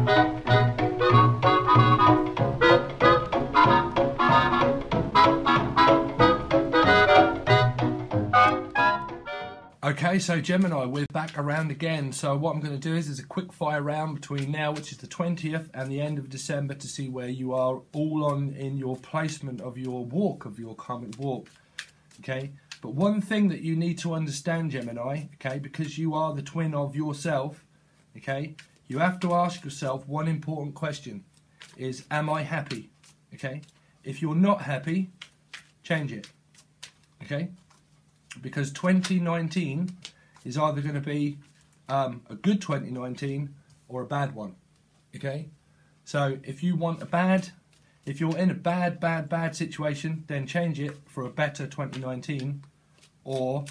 Okay, so Gemini, we're back around again. So what I'm going to do is a quick fire round between now, which is the 20th, and the end of December to see where you are all on in your placement of your walk, of your karmic walk. Okay, but one thing that you need to understand, Gemini, okay, because you are the twin of yourself, okay, you have to ask yourself one important question, is am I happy? Okay, if you're not happy, change it. Okay, because 2019 is either going to be a good 2019 or a bad one. Okay, so if you want a bad, if you're in a bad situation, then change it for a better 2019, or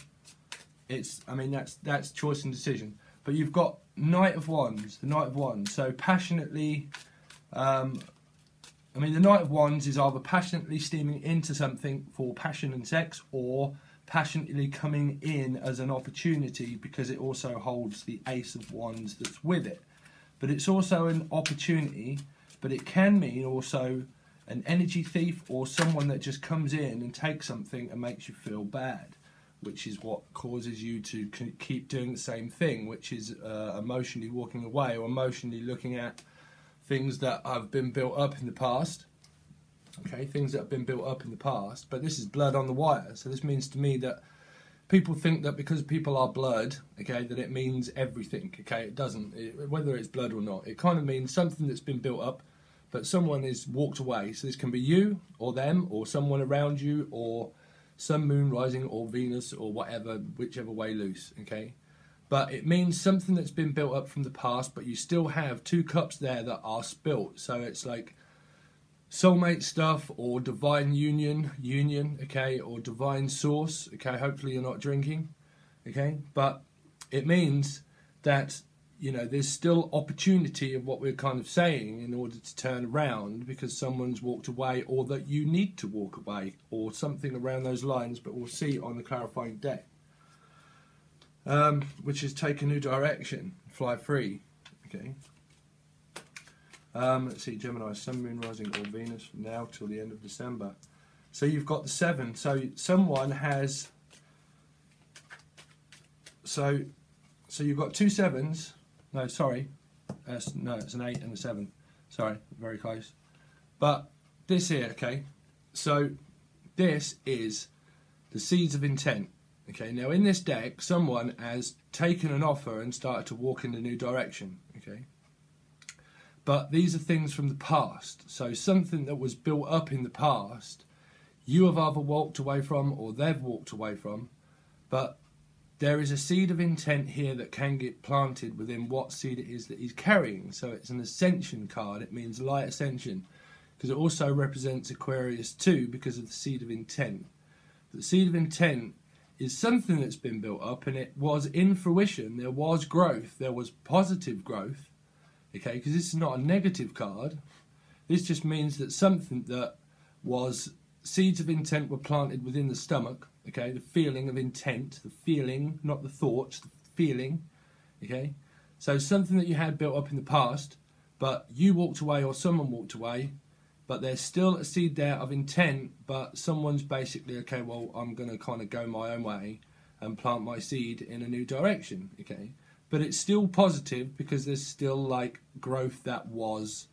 it's, I mean, that's choice and decision. But you've got Knight of Wands, the Knight of Wands. So passionately, I mean, the Knight of Wands is either passionately steaming into something for passion and sex, or passionately coming in as an opportunity, because it also holds the Ace of Wands that's with it. But it's also an opportunity, but it can mean also an energy thief, or someone that just comes in and takes something and makes you feel bad, which is what causes you to keep doing the same thing, which is emotionally walking away, or emotionally looking at things that have been built up in the past. Okay, things that have been built up in the past, but this is blood on the wire. So this means to me that people think that because people are blood, okay, that it means everything. Okay, it doesn't. Whether it's blood or not, it kind of means something that's been built up, but someone has walked away. So this can be you, or them, or someone around you, or sun, moon, rising, or Venus, or whatever, whichever way loose. Okay, but it means something that's been built up from the past, but you still have two cups there that are spilt. So it's like soulmate stuff, or divine union, okay, or divine source, okay. Hopefully you're not drinking, okay, but it means that, you know, there's still opportunity of what we're kind of saying in order to turn around, because someone's walked away, or that you need to walk away, or something around those lines. But we'll see on the clarifying deck, which is take a new direction, fly free, okay. Let's see, Gemini, Sun, Moon, Rising, or Venus from now till the end of December. So you've got the 7. So someone has. So you've got 2 7s. No, sorry. No, it's an 8 and a 7. Sorry, very close. But this here, okay. So this is the seeds of intent. Okay. Now in this deck, someone has taken an offer and started to walk in a new direction. Okay. But these are things from the past. So something that was built up in the past, you have either walked away from, or they've walked away from. But there is a seed of intent here that can get planted within what seed it is that he's carrying. So it's an ascension card. It means light ascension, because it also represents Aquarius too, because of the seed of intent. The seed of intent is something that's been built up, and it was in fruition. There was growth. There was positive growth. Okay, because this is not a negative card. This just means that something that was seeds of intent were planted within the stomach. Okay, the feeling of intent, the feeling, not the thoughts, the feeling. Okay, so something that you had built up in the past, but you walked away, or someone walked away, but there's still a seed there of intent, but someone's basically, okay, well, I'm going to kind of go my own way and plant my seed in a new direction. Okay. But it's still positive, because there's still like growth that was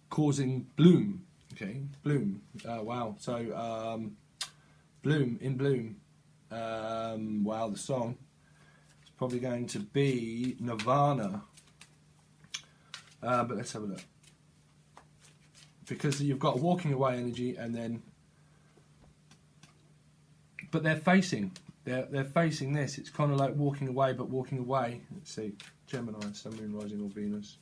causing bloom. Okay, bloom. Wow. So bloom in bloom. Wow, the song. It's probably going to be Nirvana. But let's have a look. Because you've got walking away energy, and then, but they're facing. They're facing this. It's kind of like walking away, but walking away. Let's see, Gemini, Sun, Moon, Rising, or Venus.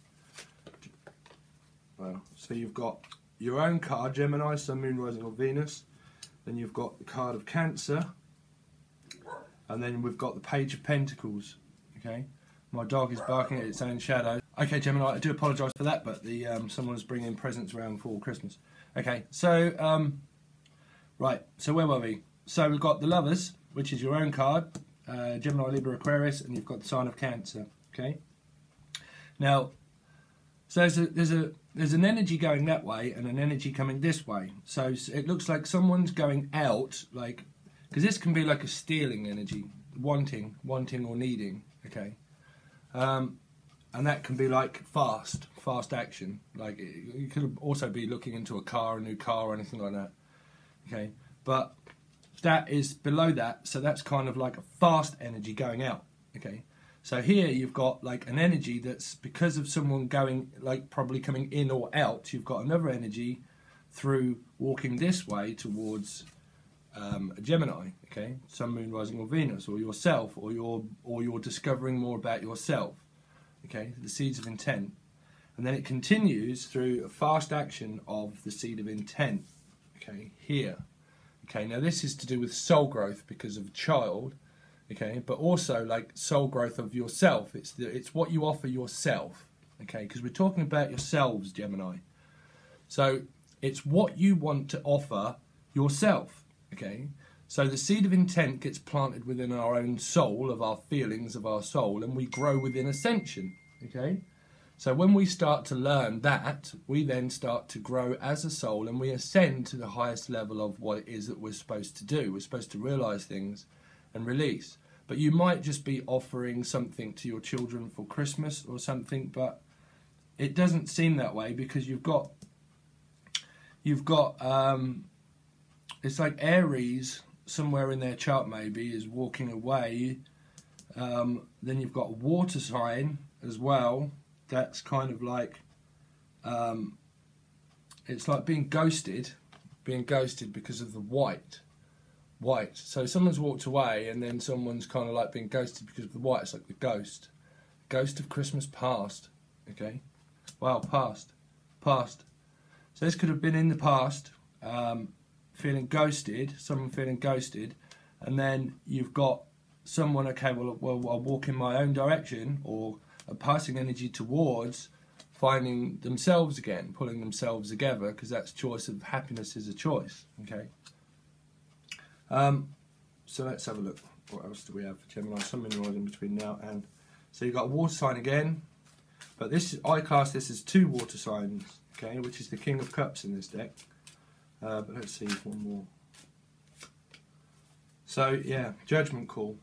Well, so you've got your own card, Gemini, Sun, Moon, Rising, or Venus. Then you've got the card of Cancer, and then we've got the Page of Pentacles. Okay, my dog is barking at its own shadow. Okay, Gemini, I do apologise for that, but the someone's bringing presents around for Christmas. Okay, so right. So where were we? So we've got the Lovers, which is your own card, Gemini, Libra, Aquarius, and you've got the sign of Cancer. Okay. Now, So there's an energy going that way and an energy coming this way. So it looks like someone's going out, like, because this can be like a stealing energy, wanting or needing, okay? And that can be like fast action. Like you could also be looking into a new car or anything like that, okay? But that is below that, so that's kind of like a fast energy going out, okay? So here you've got like an energy that's because of someone going, like probably coming in or out, you've got another energy through walking this way towards a Gemini, okay? Sun, Moon, Rising or Venus, or yourself, or you're discovering more about yourself, okay? The seeds of intent. And then it continues through a fast action of the seed of intent, okay, here. Okay, now this is to do with soul growth because of a child, okay, but also like soul growth of yourself. It's what you offer yourself, okay, because we're talking about yourselves, Gemini. So it's what you want to offer yourself, okay. So the seed of intent gets planted within our own soul, of our feelings, of our soul, and we grow within ascension, okay. So when we start to learn that, we then start to grow as a soul and we ascend to the highest level of what it is that we're supposed to do. We're supposed to realize things and release. But you might just be offering something to your children for Christmas or something, but it doesn't seem that way because you've got it's like Aries somewhere in their chart maybe is walking away. Then you've got a water sign as well. That's kind of like, it's like being ghosted because of the white. So someone's walked away and then someone's kind of like being ghosted because of the white. It's like the ghost of Christmas past, okay? Wow, past. So this could have been in the past, someone feeling ghosted, and then you've got someone, okay, well I'll walk in my own direction, or a passing energy towards finding themselves again, pulling themselves together, because that's choice of happiness is a choice, okay? So let's have a look. What else do we have for Gemini? Sun, Moon, Rising between now and... So you've got a water sign again, but this, I class this as 2 water signs, okay, which is the King of Cups in this deck. But let's see, one more. So yeah, Judgment Call.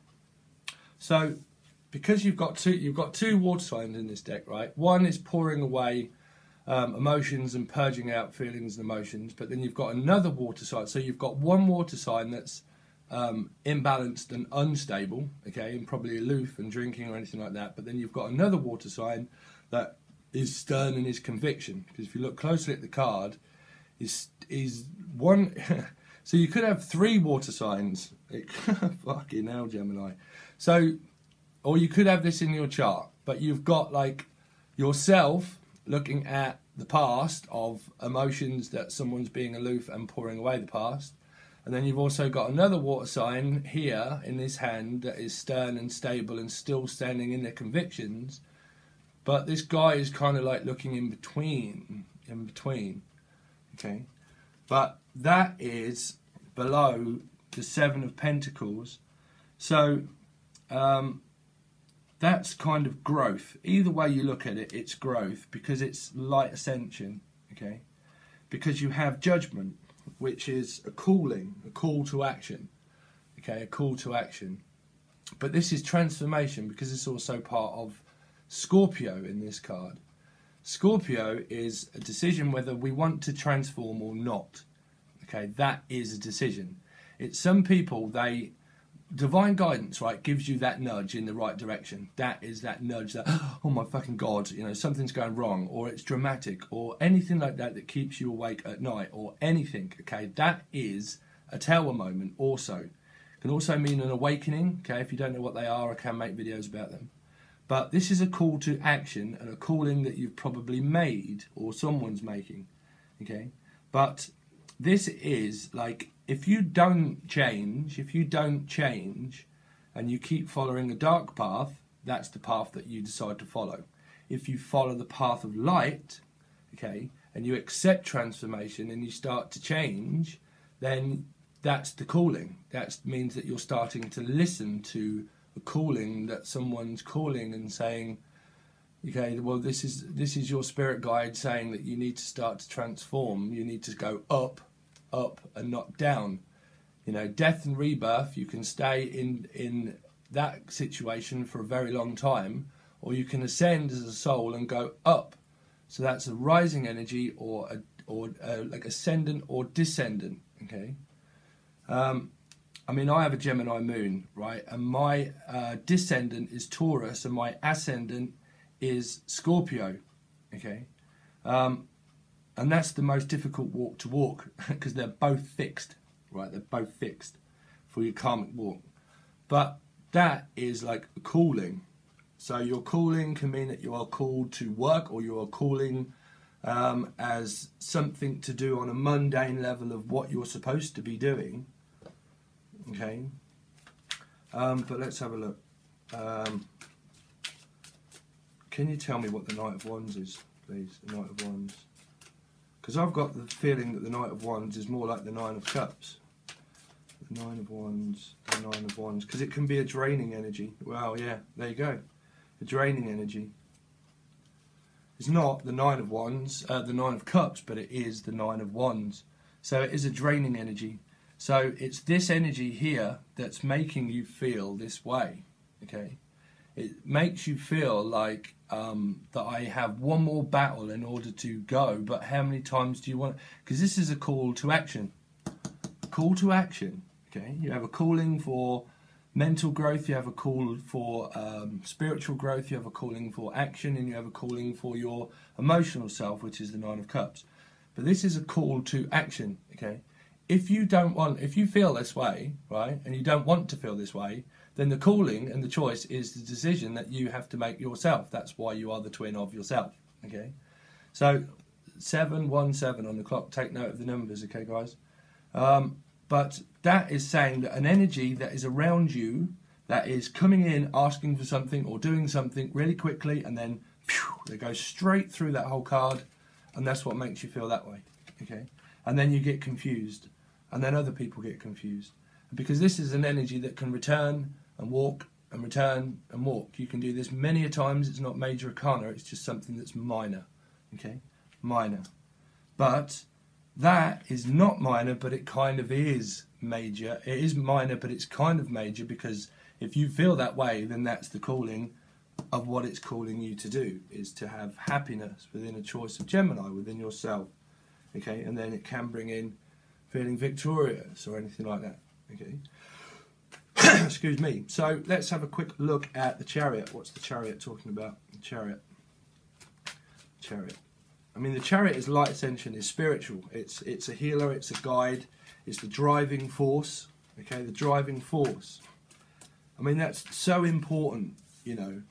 So because you've got two water signs in this deck, right? One is pouring away emotions and purging out feelings and emotions, but then you've got another water sign. So you've got one water sign that's imbalanced and unstable, okay, and probably aloof and drinking or anything like that. But then you've got another water sign that is stern in his conviction. Because if you look closely at the card, is one. So you could have 3 water signs. Fucking hell, Gemini. So, or you could have this in your chart, but you've got like yourself looking at the past of emotions that someone's being aloof and pouring away the past. And then you've also got another water sign here in this hand that is stern and stable and still standing in their convictions. But this guy is kind of like looking in between. Okay. But that is below the 7 of Pentacles. So that's kind of growth. Either way you look at it, it's growth because it's light ascension, okay? Because you have Judgment, which is a calling, a call to action, okay? A call to action. But this is transformation because it's also part of Scorpio in this card. Scorpio is a decision whether we want to transform or not, okay? That is a decision. It's some people, divine guidance, right, gives you that nudge in the right direction. That is that nudge that, oh my fucking God, you know, something's going wrong, or it's dramatic, or anything like that that keeps you awake at night, or anything, okay? That is a tower moment also. Can also mean an awakening, okay? If you don't know what they are, I can make videos about them. But this is a call to action and a calling that you've probably made or someone's making, okay? But this is like, if you don't change and you keep following a dark path, that's the path that you decide to follow. If you follow the path of light, okay, and you accept transformation and you start to change, then that's the calling. That means that you're starting to listen to a calling that someone's calling and saying, Okay, well, this is your spirit guide saying that you need to start to transform. You need to go up, and not down. You know, death and rebirth, you can stay in that situation for a very long time, or you can ascend as a soul and go up. So that's a rising energy, or like ascendant or descendant. Okay. I mean, I have a Gemini moon, right? And my descendant is Taurus, and my ascendant is Scorpio. Okay. And that's the most difficult walk to walk because they're both fixed, right? They're both fixed for your karmic walk. But that is like a calling. So your calling can mean that you are called to work, or you are calling as something to do on a mundane level of what you're supposed to be doing. Okay. But let's have a look. Can you tell me what the Knight of Wands is, please? The Knight of Wands. Because I've got the feeling that the Knight of Wands is more like the Nine of Cups. The Nine of Wands, the Nine of Wands. Because it can be a draining energy. Well, yeah, there you go. A draining energy. It's not the Nine of Wands, the Nine of Cups, but it is the Nine of Wands. So it is a draining energy. So it's this energy here that's making you feel this way. Okay. It makes you feel like that I have one more battle in order to go, but how many times do you want? Because this is a call to action. Call to action. Okay, you have a calling for mental growth, you have a call for spiritual growth, you have a calling for action, and you have a calling for your emotional self, which is the Nine of Cups. But this is a call to action. Okay, if you feel this way, right, and you don't want to feel this way, then the calling and the choice is the decision that you have to make yourself. That's why you are the twin of yourself. Okay, so 717 on the clock. Take note of the numbers, okay, guys. But that is saying that an energy that is around you, that is coming in, asking for something or doing something really quickly, and then they go straight through that whole card, and that's what makes you feel that way. Okay, and then you get confused, and then other people get confused, because this is an energy that can return and walk and return and walk. You can do this many a times. It's not major arcana, it's just something that's minor. Okay, minor. But that is not minor, but it kind of is major. It is minor, but it's kind of major, because if you feel that way, then that's the calling of what it's calling you to do, is to have happiness within a choice of Gemini, within yourself. Okay, and then it can bring in feeling victorious or anything like that. Okay. Excuse me. So let's have a quick look at the Chariot. What's the Chariot talking about? The Chariot. Chariot. I mean, the Chariot is light ascension, is spiritual. It's a healer, it's a guide, it's the driving force. Okay, the driving force. I mean, that's so important, you know,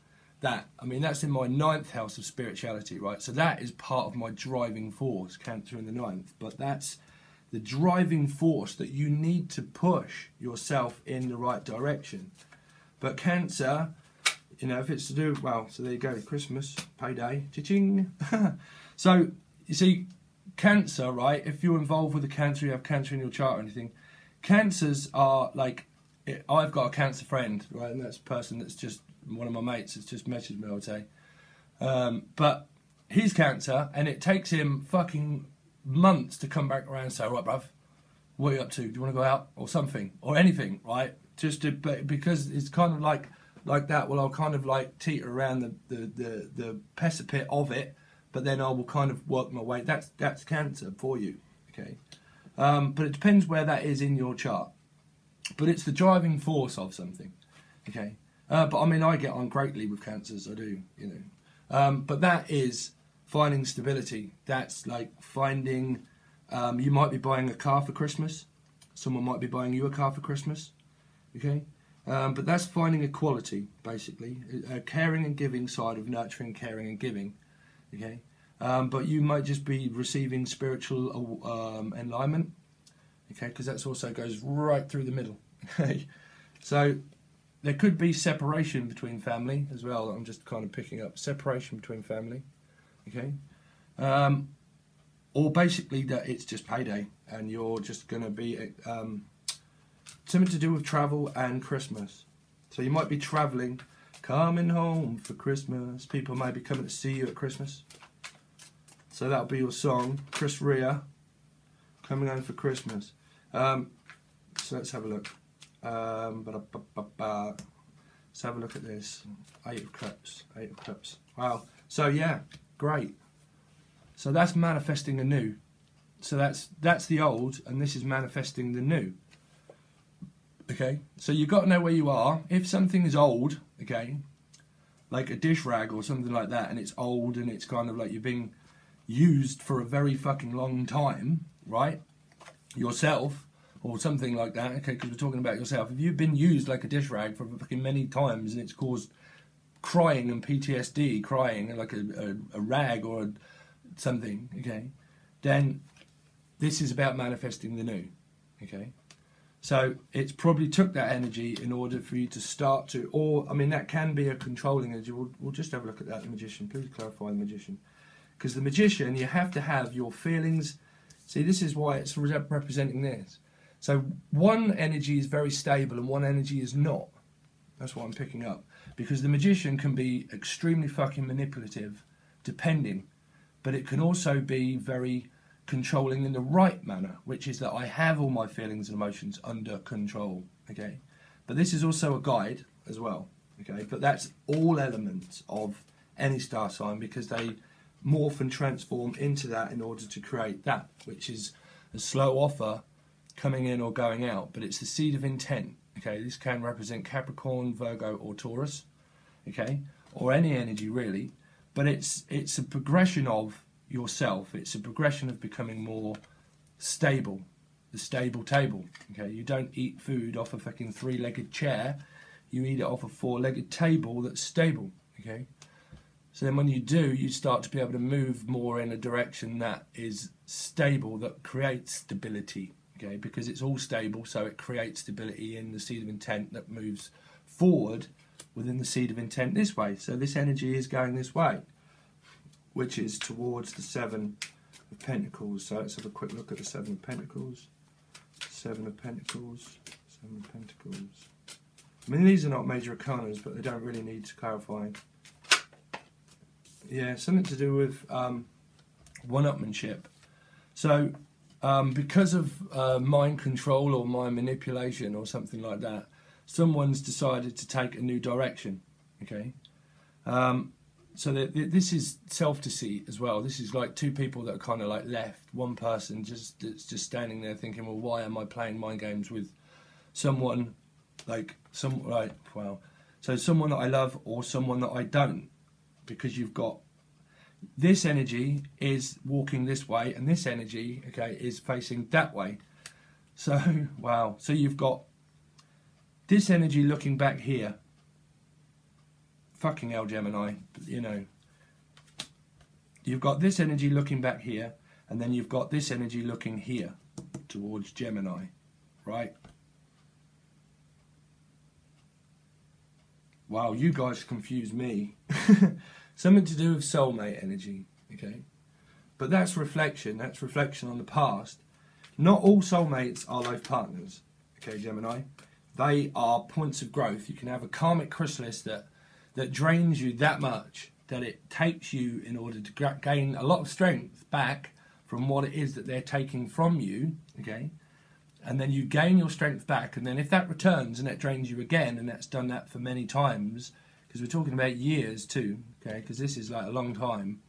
that, I mean, that's in my 9th house of spirituality, right? So that is part of my driving force, Cancer in the 9th. But that's the driving force that you need to push yourself in the right direction. But Cancer, you know, if it's to do, well, so there you go, Christmas, payday, cha-ching. So, you see, Cancer, right, if you're involved with a Cancer, you have Cancer in your chart or anything, Cancers are like, I've got a Cancer friend, right, and that's a person that's just, one of my mates that's just messaged me, I would say. But he's Cancer, and it takes him fucking months to come back around and say, right, bruv, what are you up to? Do you want to go out or something or anything, right? Just to, because it's kind of like that. Well, I'll kind of like teeter around the precipice of it, but then I will kind of work my way. That's Cancer for you, okay? But it depends where that is in your chart. But it's the driving force of something, okay? But I mean, I get on greatly with Cancers, I do, you know. But that is finding stability. That's like finding, you might be buying a car for Christmas. Someone might be buying you a car for Christmas. Okay? But that's finding equality, basically. A caring and giving side of nurturing, caring and giving. Okay? But you might just be receiving spiritual enlightenment. Okay? Because that also goes right through the middle. Okay? So there could be separation between family as well. I'm just kind of picking up separation between family. Okay, or basically that it's just payday and you're just going to be something to do with travel and Christmas. So you might be travelling Coming home for Christmas. People may be coming to see you at Christmas. So that'll be your song, Chris Rea, Coming Home for Christmas. So let's have a look. Let's have a look at this. 8 of Cups. 8 of Cups. Wow. So yeah, great. So that's manifesting the new. So that's the old, and this is manifesting the new. Okay. So you've got to know where you are. If something is old, okay, like a dish rag or something like that, and it's old and it's kind of like you're being used for a very fucking long time, right? Yourself. Or something like that, okay, because we're talking about yourself. If you've been used like a dish rag for fucking many times and it's caused crying and PTSD, crying like a rag or something, okay, then this is about manifesting the new, okay? So it's probably took that energy in order for you to start to, or, I mean, that can be a controlling energy. We'll just have a look at that, the Magician. Please clarify the Magician. Because the Magician, you have to have your feelings. See, this is why it's representing this. So one energy is very stable and one energy is not. That's what I'm picking up. Because the Magician can be extremely fucking manipulative, depending. But it can also be very controlling in the right manner, which is that I have all my feelings and emotions under control, okay? But this is also a guide as well, okay? But that's all elements of any star sign because they morph and transform into that in order to create that, which is a slow offer coming in or going out, but it's the seed of intent, okay? This can represent Capricorn, Virgo or Taurus, okay? Or any energy really, but it's a progression of yourself. It's a progression of becoming more stable, the stable table, okay? You don't eat food off a fucking 3-legged chair, you eat it off a 4-legged table that's stable, okay? So then when you do, you start to be able to move more in a direction that is stable, that creates stability, okay, because it's all stable, so it creates stability in the seed of intent that moves forward within the seed of intent this way. So this energy is going this way, which is towards the 7 of Pentacles. So let's have a quick look at the 7 of Pentacles. 7 of Pentacles. 7 of Pentacles. I mean, these are not major arcanas, but they don't really need to clarify. Yeah, something to do with one-upmanship. So because of mind control or mind manipulation or something like that, someone's decided to take a new direction, okay? So this is self-deceit as well. This is like two people that are kind of like left. One person that's just standing there thinking, well, why am I playing mind games with someone like so someone that I love or someone that I don't, because you've got this energy is walking this way and this energy, okay, is facing that way. So, wow. So you've got this energy looking back here. Fucking hell, Gemini, you know. You've got this energy looking back here, and then you've got this energy looking here towards Gemini, right? Wow, you guys confuse me. Something to do with soulmate energy, okay? But that's reflection on the past. Not all soulmates are life partners, okay, Gemini? They are points of growth. You can have a karmic chrysalis that drains you that much that it takes you in order to gain a lot of strength back from what it is that they're taking from you, okay? And then you gain your strength back, and then if that returns and it drains you again, and that's done that for many times, because we're talking about years too, okay, because this is like a long time.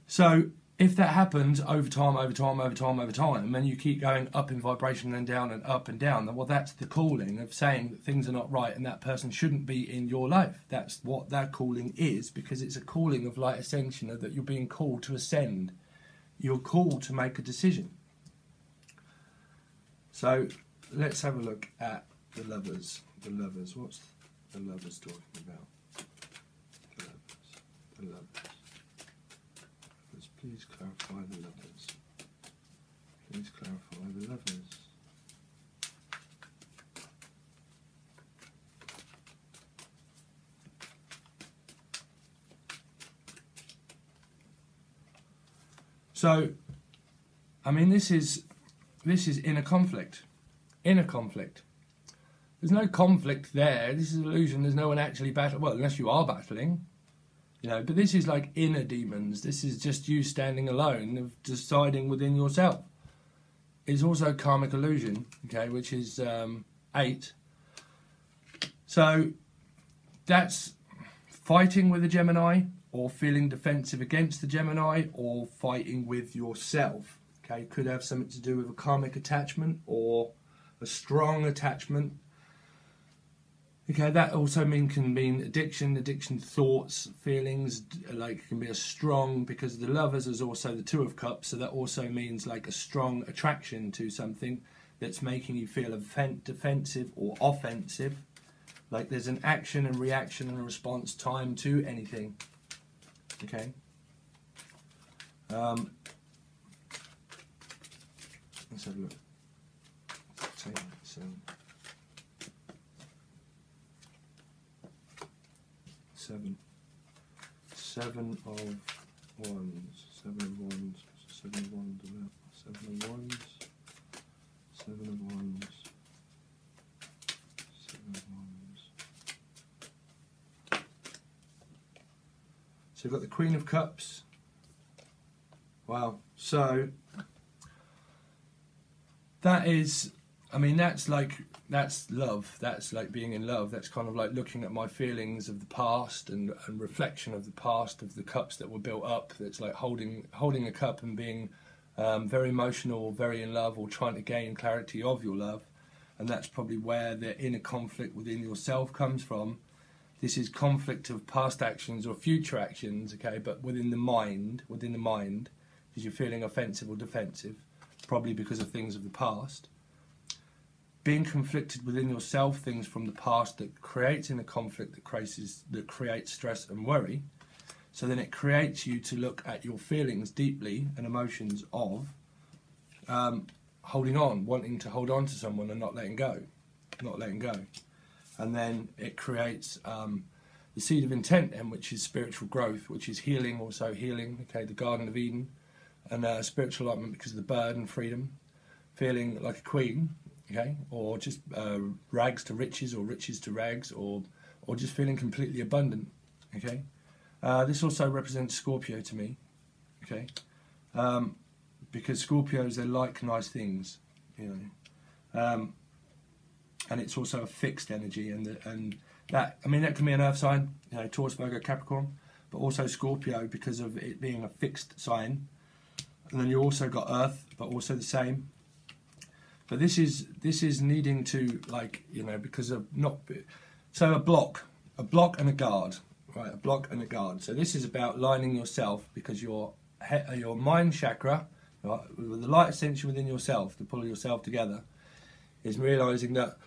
So if that happens over time, and you keep going up in vibration and down and up and down, then well, that's the calling of saying that things are not right and that person shouldn't be in your life. That's what that calling is, because it's a calling of light ascension, that you're being called to ascend. You're called to make a decision. So let's have a look at the Lovers. The Lovers. What's the Lovers talking about? The Lovers. Let's please clarify the Lovers. Please clarify the Lovers. So, I mean, this is inner conflict. Inner conflict. There's no conflict there. This is an illusion. There's no one actually battling. Well, unless you are battling. You know, but this is like inner demons. This is just you standing alone, of deciding within yourself. It's also karmic illusion, okay, which is 8. So that's fighting with a Gemini, or feeling defensive against the Gemini, or fighting with yourself. Okay, could have something to do with a karmic attachment or a strong attachment. Okay, that also can mean addiction thoughts, feelings, like can be a strong, because the Lovers is also the 2 of Cups, so that also means like a strong attraction to something that's making you feel defensive or offensive. Like there's an action and reaction and a response time to anything. Okay. Let's have a look. Seven of Wands. Seven of Wands. Seven of Wands. Seven of Wands. Seven of Wands. Seven of Wands. So we've got the Queen of Cups. Wow. So that is, I mean, that's love. That's like being in love. That's kind of like looking at my feelings of the past and reflection of the past, of the cups that were built up. That's like holding a cup and being very emotional, very in love, or trying to gain clarity of your love. And that's probably where the inner conflict within yourself comes from. This is conflict of past actions or future actions, okay, but within the mind, because you're feeling offensive or defensive, probably because of things of the past. Being conflicted within yourself, things from the past that creates inner conflict, that creates stress and worry. So then it creates you to look at your feelings deeply and emotions of holding on, wanting to hold on to someone and not letting go. And then it creates the seed of intent, then, which is spiritual growth, which is healing, also healing, okay, the Garden of Eden, and spiritual enlightenment because of the bird and freedom, feeling like a queen, okay, or just rags to riches, or riches to rags, or just feeling completely abundant, okay. This also represents Scorpio to me, okay, because Scorpios, they like nice things, you know, and it's also a fixed energy, and that, I mean, that can be an earth sign, you know, Taurus, Virgo, Capricorn, but also Scorpio because of it being a fixed sign. And then you also got earth, but also the same. But this is needing to, like, you know, because of not, so a block and a guard, right? A block and a guard. So this is about lining yourself, because your mind chakra, right, with the light ascension within yourself to pull yourself together, is realizing that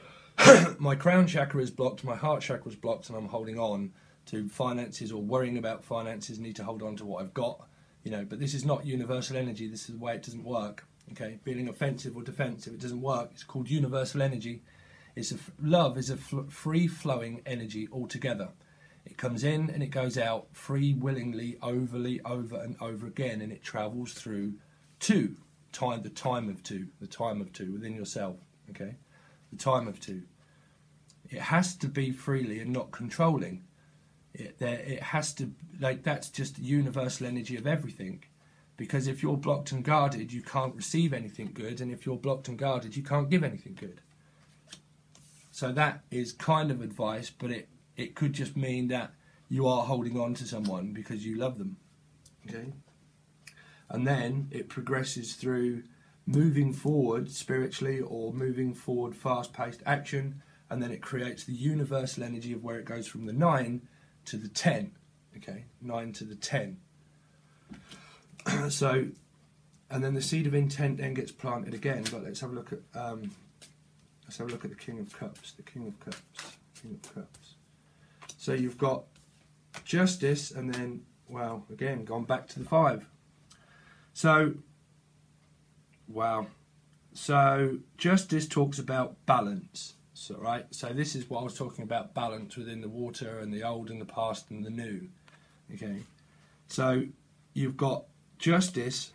my crown chakra is blocked, my heart chakra is blocked, and I'm holding on to finances or worrying about finances. Need to hold on to what I've got, you know. But this is not universal energy. This is the way it doesn't work. Okay, feeling offensive or defensive, it doesn't work. It's called universal energy. Love is a free-flowing energy altogether. It comes in and it goes out free, willingly, overly, over and over again, and it travels through the time of two within yourself. Okay, the time of two. It has to be freely and not controlling. It has to, like, that's just universal energy of everything. Because if you're blocked and guarded, you can't receive anything good, and if you're blocked and guarded, you can't give anything good. So that is kind of advice, but it could just mean that you are holding on to someone because you love them. Okay? And then it progresses through moving forward spiritually, or moving forward fast-paced action, and then it creates the universal energy of where it goes from the 9 to the 10. Okay? 9 to the 10. So, and then the seed of intent then gets planted again. But let's have a look at the King of Cups. The King of Cups. So you've got Justice, and then, well, again, gone back to the 5. So, wow. So Justice talks about balance. So, right. So this is what I was talking about: balance within the water, and the old, and the past, and the new. Okay. So you've got Justice,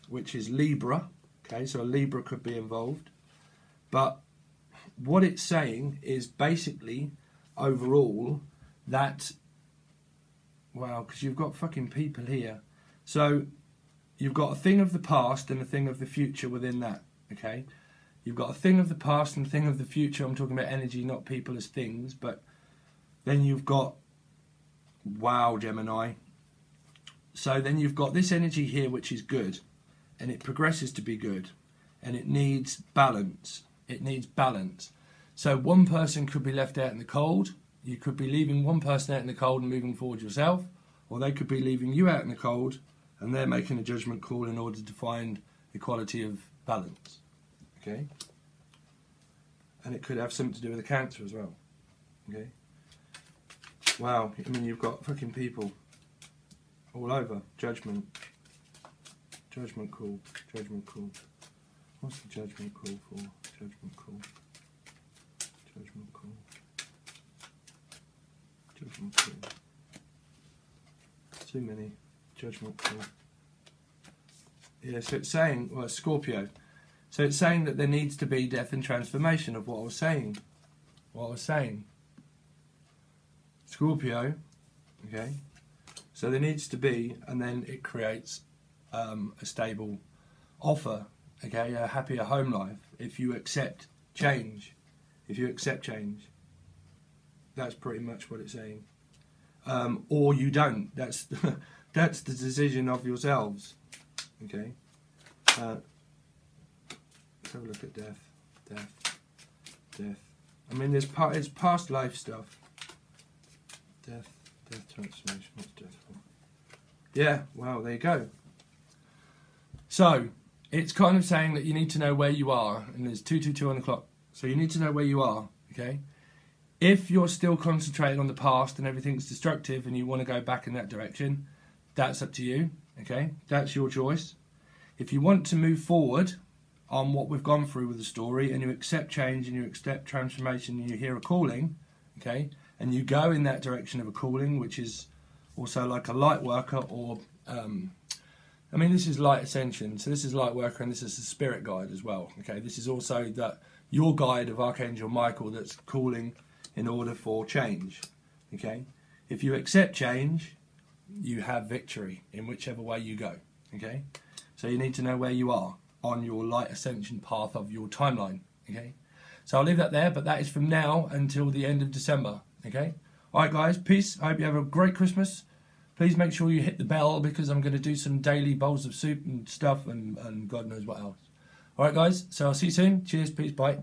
which is Libra, okay, so a Libra could be involved, but what it's saying is basically overall that, wow, because you've got fucking people here. So you've got a thing of the past and a thing of the future within that, okay? You've got a thing of the past and a thing of the future. I'm talking about energy, not people as things. But then you've got, wow, Gemini. So then you've got this energy here, which is good. And it progresses to be good. And it needs balance. It needs balance. So one person could be left out in the cold. You could be leaving one person out in the cold and moving forward yourself. Or they could be leaving you out in the cold and they're making a judgment call in order to find equality of balance. Okay? And it could have something to do with the Cancer as well. Okay? Wow, I mean, you've got fucking people all over. Judgment. Judgment call. Judgment call. What's the judgment call for? Judgment call. Judgment call. Judgment call. Too many. Judgment call. Yeah, so it's saying, well, it's Scorpio. So it's saying that there needs to be death and transformation of what I was saying. What I was saying. Scorpio, okay? So there needs to be, and then it creates a stable offer, okay? A happier home life if you accept change. If you accept change. That's pretty much what it's saying. Or you don't. That's that's the decision of yourselves, okay? Let's have a look at death. Death. I mean, it's past life stuff. Death transformation. What's death for? Yeah, wow, there you go. So, it's kind of saying that you need to know where you are, and there's 222 on the clock. So you need to know where you are, okay? If you're still concentrating on the past and everything's destructive and you want to go back in that direction, that's up to you, okay? That's your choice. If you want to move forward on what we've gone through with the story and you accept change and you accept transformation and you hear a calling, okay, and you go in that direction of a calling, which is also like a light worker or, I mean, this is light ascension, so this is light worker and this is a spirit guide as well, okay? This is also that your guide of Archangel Michael that's calling in order for change, okay? If you accept change, you have victory in whichever way you go, okay? So you need to know where you are on your light ascension path of your timeline, okay? So I'll leave that there, but that is from now until the end of December, okay? All right, guys, peace. I hope you have a great Christmas. Please make sure you hit the bell because I'm going to do some daily bowls of soup and stuff and God knows what else. All right, guys, so I'll see you soon. Cheers, peace, bye.